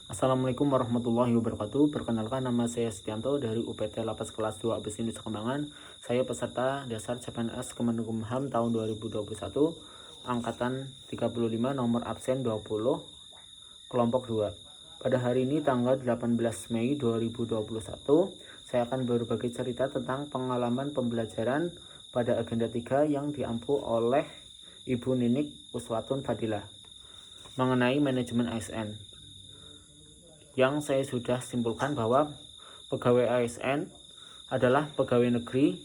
Assalamualaikum warahmatullahi wabarakatuh. Perkenalkan, nama saya Setianto dari UPT Lapas Kelas 2 Abes Nusa Kambangan. Saya peserta dasar CPNS Kemenkumham tahun 2021, angkatan 35, nomor absen 20, kelompok 2. Pada hari ini tanggal 18 Mei 2021, saya akan berbagi cerita tentang pengalaman pembelajaran pada agenda 3 yang diampu oleh Ibu Ninik Uswatun Fadilah mengenai manajemen ASN. Yang saya sudah simpulkan bahwa pegawai ASN adalah pegawai negeri,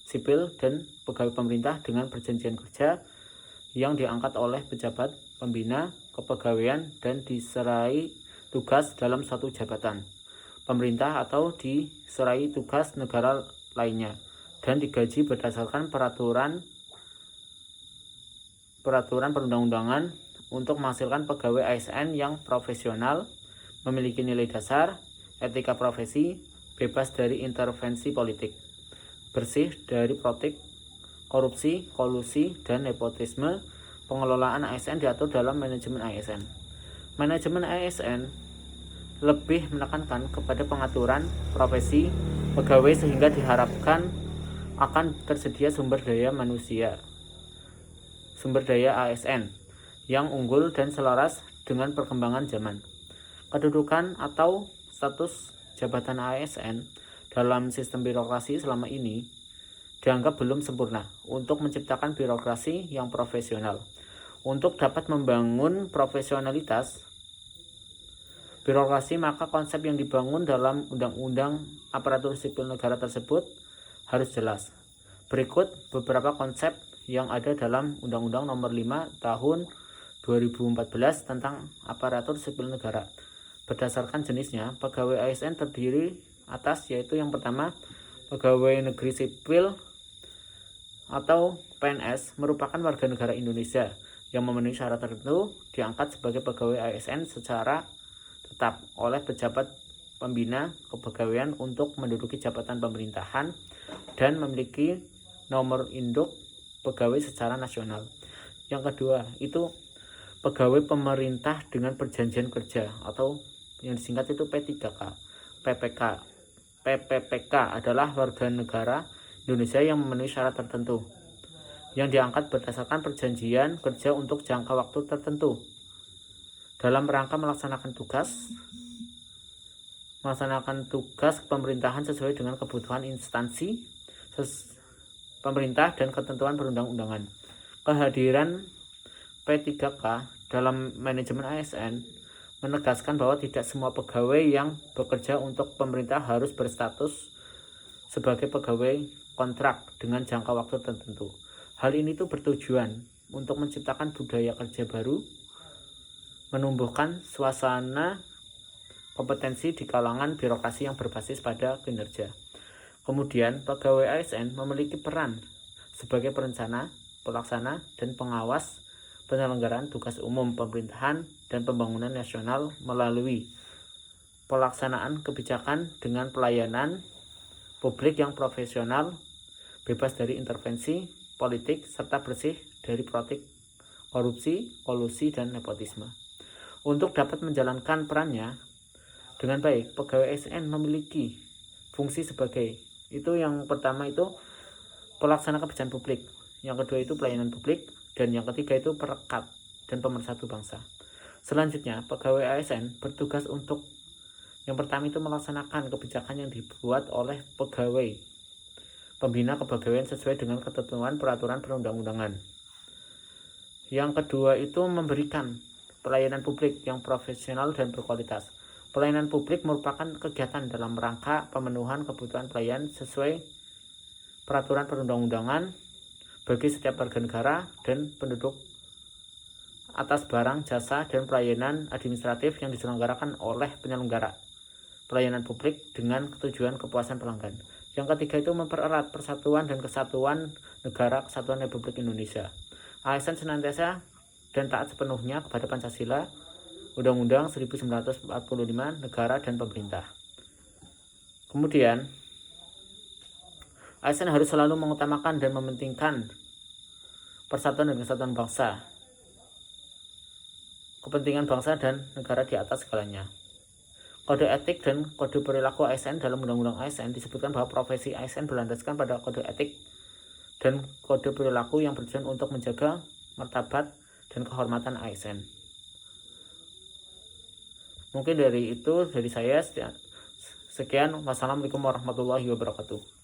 sipil, dan pegawai pemerintah dengan perjanjian kerja yang diangkat oleh pejabat pembina kepegawaian dan diserai tugas dalam satu jabatan pemerintah atau diserai tugas negara lainnya dan digaji berdasarkan peraturan perundang-undangan untuk menghasilkan pegawai ASN yang profesional, memiliki nilai dasar, etika profesi, bebas dari intervensi politik, bersih dari praktik korupsi, kolusi, dan nepotisme. Pengelolaan ASN diatur dalam manajemen ASN. Manajemen ASN lebih menekankan kepada pengaturan profesi pegawai sehingga diharapkan akan tersedia sumber daya ASN yang unggul dan selaras dengan perkembangan zaman. Kedudukan atau status jabatan ASN dalam sistem birokrasi selama ini dianggap belum sempurna untuk menciptakan birokrasi yang profesional. Untuk dapat membangun profesionalitas birokrasi, maka konsep yang dibangun dalam Undang-Undang Aparatur Sipil Negara tersebut harus jelas. Berikut beberapa konsep yang ada dalam Undang-Undang Nomor 5 Tahun 2014 tentang Aparatur Sipil Negara. Berdasarkan jenisnya, pegawai ASN terdiri atas, yaitu yang pertama, pegawai negeri sipil atau PNS merupakan warga negara Indonesia yang memenuhi syarat tertentu, diangkat sebagai pegawai ASN secara tetap oleh pejabat pembina kepegawaian untuk menduduki jabatan pemerintahan dan memiliki nomor induk pegawai secara nasional. Yang kedua, itu pegawai pemerintah dengan perjanjian kerja atau yang disingkat itu P3K. PPPK adalah warga negara Indonesia yang memenuhi syarat tertentu yang diangkat berdasarkan perjanjian kerja untuk jangka waktu tertentu dalam rangka melaksanakan tugas pemerintahan sesuai dengan kebutuhan instansi pemerintah dan ketentuan perundang-undangan. Kehadiran P3K dalam manajemen ASN menegaskan bahwa tidak semua pegawai yang bekerja untuk pemerintah harus berstatus sebagai pegawai kontrak dengan jangka waktu tertentu. Hal ini tuh bertujuan untuk menciptakan budaya kerja baru, menumbuhkan suasana kompetensi di kalangan birokrasi yang berbasis pada kinerja. Kemudian, pegawai ASN memiliki peran sebagai perencana, pelaksana, dan pengawas penyelenggaraan tugas umum pemerintahan dan pembangunan nasional melalui pelaksanaan kebijakan dengan pelayanan publik yang profesional, bebas dari intervensi politik, serta bersih dari praktik korupsi, kolusi, dan nepotisme. Untuk dapat menjalankan perannya dengan baik, pegawai ASN memiliki fungsi sebagai, itu yang pertama itu pelaksana kebijakan publik, yang kedua itu pelayanan publik, dan yang ketiga itu perekat dan pemersatu bangsa. Selanjutnya, pegawai ASN bertugas untuk yang pertama itu melaksanakan kebijakan yang dibuat oleh pegawai pembina kepegawaian sesuai dengan ketentuan peraturan perundang-undangan. Yang kedua itu memberikan pelayanan publik yang profesional dan berkualitas. Pelayanan publik merupakan kegiatan dalam rangka pemenuhan kebutuhan pelayan sesuai peraturan perundang-undangan bagi setiap warga negara dan penduduk atas barang, jasa, dan pelayanan administratif yang diselenggarakan oleh penyelenggara pelayanan publik dengan tujuan kepuasan pelanggan. Yang ketiga itu mempererat persatuan dan kesatuan negara Kesatuan Republik Indonesia. ASN senantiasa dan taat sepenuhnya kepada Pancasila, Undang-Undang 1945, negara, dan pemerintah. Kemudian, ASN harus selalu mengutamakan dan mementingkan persatuan dan kesatuan bangsa, kepentingan bangsa dan negara di atas segalanya. Kode etik dan kode perilaku ASN dalam Undang-Undang ASN disebutkan bahwa profesi ASN berlandaskan pada kode etik dan kode perilaku yang bertujuan untuk menjaga martabat dan kehormatan ASN. Mungkin dari saya. Sekian. Wassalamualaikum warahmatullahi wabarakatuh.